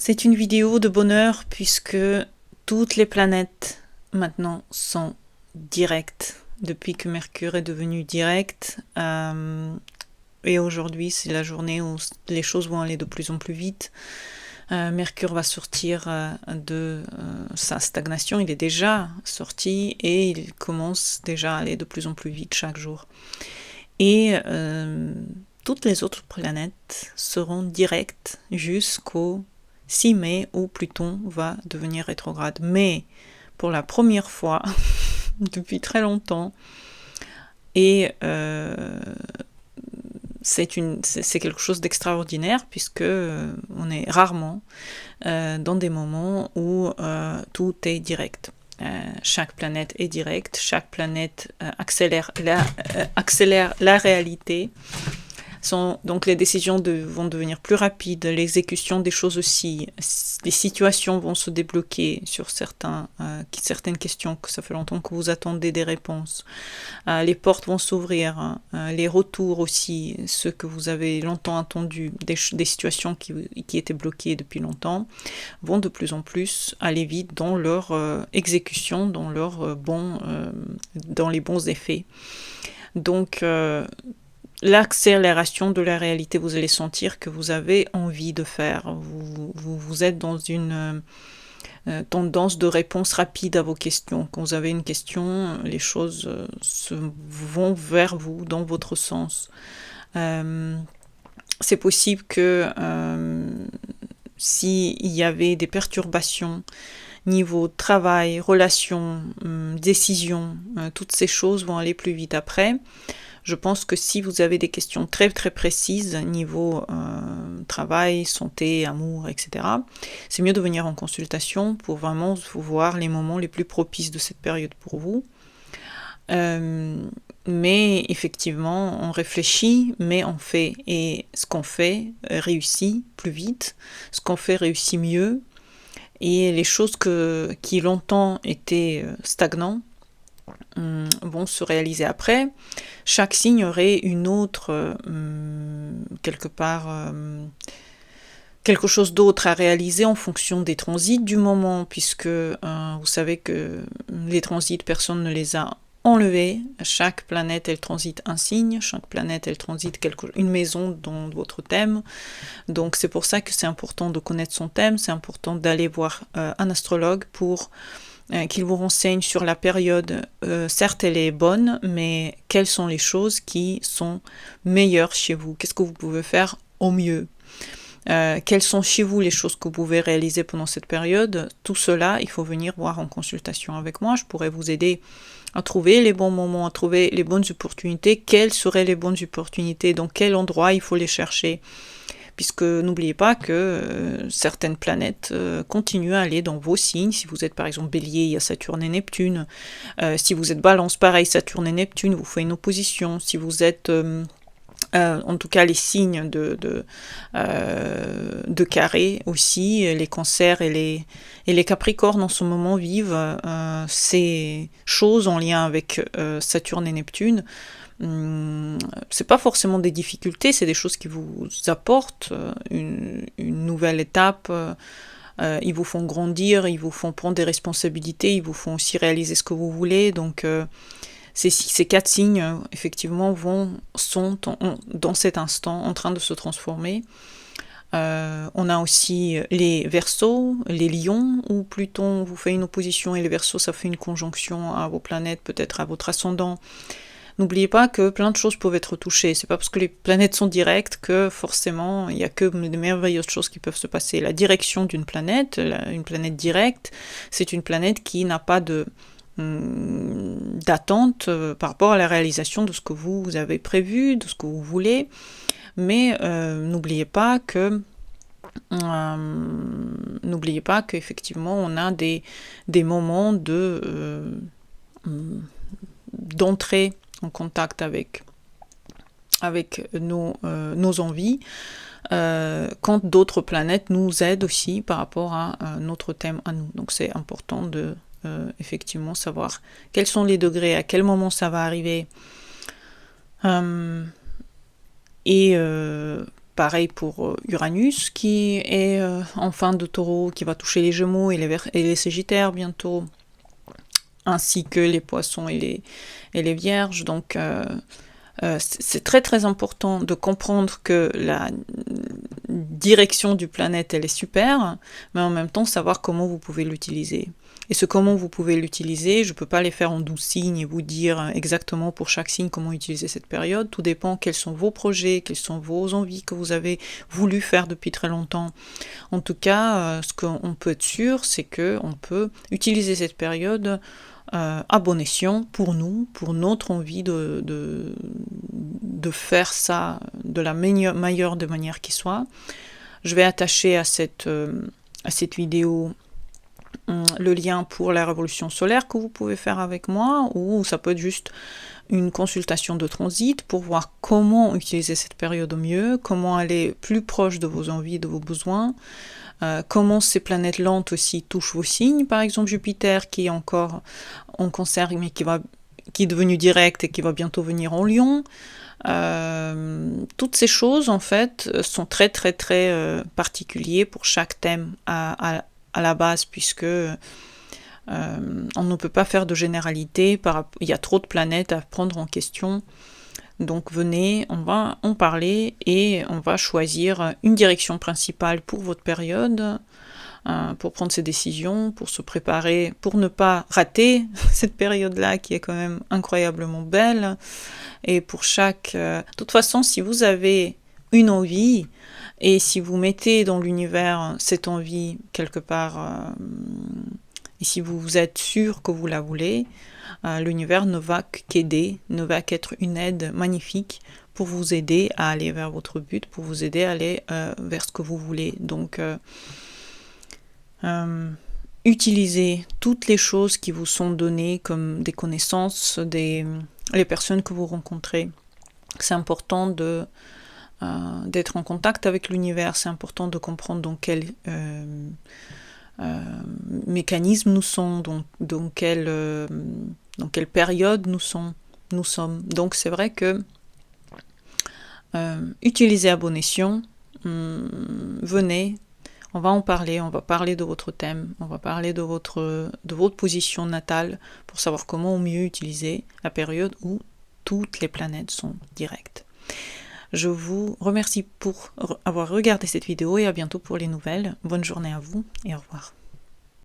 C'est une vidéo de bonheur puisque toutes les planètes maintenant sont directes. Depuis que Mercure est devenu direct, et aujourd'hui c'est la journée où les choses vont aller de plus en plus vite. Mercure va sortir de sa stagnation, il est déjà sorti et il commence déjà à aller de plus en plus vite chaque jour. Et toutes les autres planètes seront directes jusqu'au 6 mai où Pluton va devenir rétrograde. Mais pour la première fois depuis très longtemps, et c'est quelque chose d'extraordinaire puisque on est rarement dans des moments où tout est direct. Chaque planète est directe, chaque planète accélère la réalité. Donc les décisions vont devenir plus rapides, l'exécution des choses aussi, les situations vont se débloquer sur certaines questions que ça fait longtemps que vous attendez des réponses. Les portes vont s'ouvrir, les retours aussi, ceux que vous avez longtemps attendus, des situations qui étaient bloquées depuis longtemps, vont de plus en plus aller vite dans leur exécution, dans les bons effets. Donc l'accélération de la réalité, vous allez sentir que vous avez envie de faire. Vous êtes dans une tendance de réponse rapide à vos questions. Quand vous avez une question, les choses vont vers vous, dans votre sens. C'est possible que s'il y avait des perturbations niveau travail, relations, décisions, toutes ces choses vont aller plus vite après. Je pense que si vous avez des questions très très précises, niveau travail, santé, amour, etc., c'est mieux de venir en consultation pour vraiment voir les moments les plus propices de cette période pour vous. Mais effectivement, on réfléchit, mais on fait. Et ce qu'on fait réussit plus vite, ce qu'on fait réussit mieux. Et les choses qui longtemps étaient stagnantes, vont se réaliser après. Chaque signe aurait une autre, quelque chose d'autre à réaliser en fonction des transits du moment, puisque vous savez que les transits, personne ne les a enlevés. Chaque planète, elle transite un signe, chaque planète, elle transite une maison dans votre thème. Donc c'est pour ça que c'est important de connaître son thème, c'est important d'aller voir un astrologue pour qu'il vous renseigne sur la période. Certes, elle est bonne, mais quelles sont les choses qui sont meilleures chez vous? Qu'est-ce que vous pouvez faire au mieux? Quelles sont chez vous les choses que vous pouvez réaliser pendant cette période? Tout cela, il faut venir voir en consultation avec moi. Je pourrais vous aider à trouver les bons moments, à trouver les bonnes opportunités. Quelles seraient les bonnes opportunités? Dans quel endroit il faut les chercher? Puisque n'oubliez pas que certaines planètes continuent à aller dans vos signes. Si vous êtes par exemple Bélier, il y a Saturne et Neptune. Si vous êtes Balance, pareil, Saturne et Neptune vous fait une opposition. Si vous êtes en tout cas les signes de carré aussi, les cancers et les capricornes en ce moment vivent ces choses en lien avec Saturne et Neptune. C'est pas forcément des difficultés, c'est des choses qui vous apportent une nouvelle étape. Ils vous font grandir, ils vous font prendre des responsabilités, ils vous font aussi réaliser ce que vous voulez. Donc ces 4 signes, effectivement, sont dans cet instant en train de se transformer. On a aussi les Verseaux, les Lions, où Pluton vous fait une opposition et les Verseaux, ça fait une conjonction à vos planètes, peut-être à votre ascendant. N'oubliez pas que plein de choses peuvent être touchées. C'est pas parce que les planètes sont directes que forcément il n'y a que de merveilleuses choses qui peuvent se passer. La direction d'une planète, une planète directe, c'est une planète qui n'a pas d'attente par rapport à la réalisation de ce que vous avez prévu, de ce que vous voulez. Mais n'oubliez pas qu'effectivement on a des moments d'entrée en contact avec nos envies, quand d'autres planètes nous aident aussi par rapport à notre thème à nous. Donc c'est important de effectivement savoir quels sont les degrés, à quel moment ça va arriver, et pareil pour Uranus qui est en fin de Taureau, qui va toucher les Gémeaux et les Sagittaires bientôt, ainsi que les Poissons et les Vierges. Donc c'est très très important de comprendre que la direction du planète elle est super, mais en même temps savoir comment vous pouvez l'utiliser. Et ce comment vous pouvez l'utiliser, je ne peux pas les faire en 12 signes et vous dire exactement pour chaque signe comment utiliser cette période. Tout dépend quels sont vos projets, quelles sont vos envies que vous avez voulu faire depuis très longtemps. En tout cas, ce qu'on peut être sûr, c'est qu'on peut utiliser cette période à bon escient pour nous, pour notre envie de faire ça de la meilleure des manières qui soit. Je vais attacher à cette vidéo le lien pour la révolution solaire que vous pouvez faire avec moi, ou ça peut être juste une consultation de transit pour voir comment utiliser cette période au mieux, comment aller plus proche de vos envies, de vos besoins, comment ces planètes lentes aussi touchent vos signes, par exemple Jupiter qui est encore en Cancer mais qui est devenu direct et qui va bientôt venir en Lion. Toutes ces choses en fait sont très très très particuliers pour chaque thème à la base, puisque on ne peut pas faire de généralité, il y a trop de planètes à prendre en question. Donc venez, on va en parler et on va choisir une direction principale pour votre période, pour prendre ces décisions, pour se préparer, pour ne pas rater cette période-là qui est quand même incroyablement belle. Et pour de toute façon, si vous avez une envie, et si vous mettez dans l'univers cette envie quelque part, et si vous êtes sûr que vous la voulez, l'univers ne va qu'aider, ne va qu'être une aide magnifique pour vous aider à aller vers votre but, pour vous aider à aller vers ce que vous voulez. Donc, utilisez toutes les choses qui vous sont données comme des connaissances, les personnes que vous rencontrez. C'est important d'être en contact avec l'univers, c'est important de comprendre dans quel mécanisme nous sommes, dans quelle période nous sommes. Donc c'est vrai que utilisez à bon escient, venez, on va en parler, on va parler de votre thème, on va parler de votre position natale pour savoir comment au mieux utiliser la période où toutes les planètes sont directes. Je vous remercie pour avoir regardé cette vidéo et à bientôt pour les nouvelles. Bonne journée à vous et au revoir.